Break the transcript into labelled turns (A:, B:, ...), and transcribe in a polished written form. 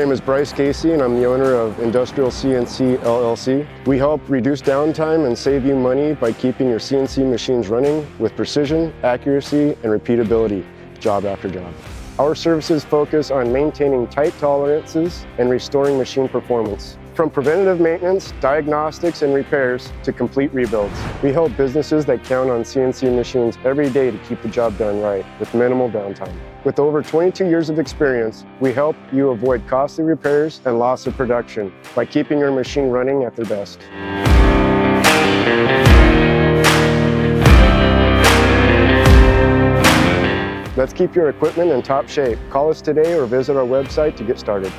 A: name is Bryce and I'm the owner of Industrial CNC LLC. We help reduce downtime and save you money by keeping your CNC machines running with precision, accuracy, and repeatability, job after job. Our services focus on maintaining tight tolerances and restoring machine performance. From preventative maintenance, diagnostics, and repairs to complete rebuilds. We help businesses that count on CNC machines every day to keep the job done right with minimal downtime. With over 22 years of experience, we help you avoid costly repairs and loss of production by keeping your machine running at their best. Let's keep your equipment in top shape. Call us today or visit our website to get started.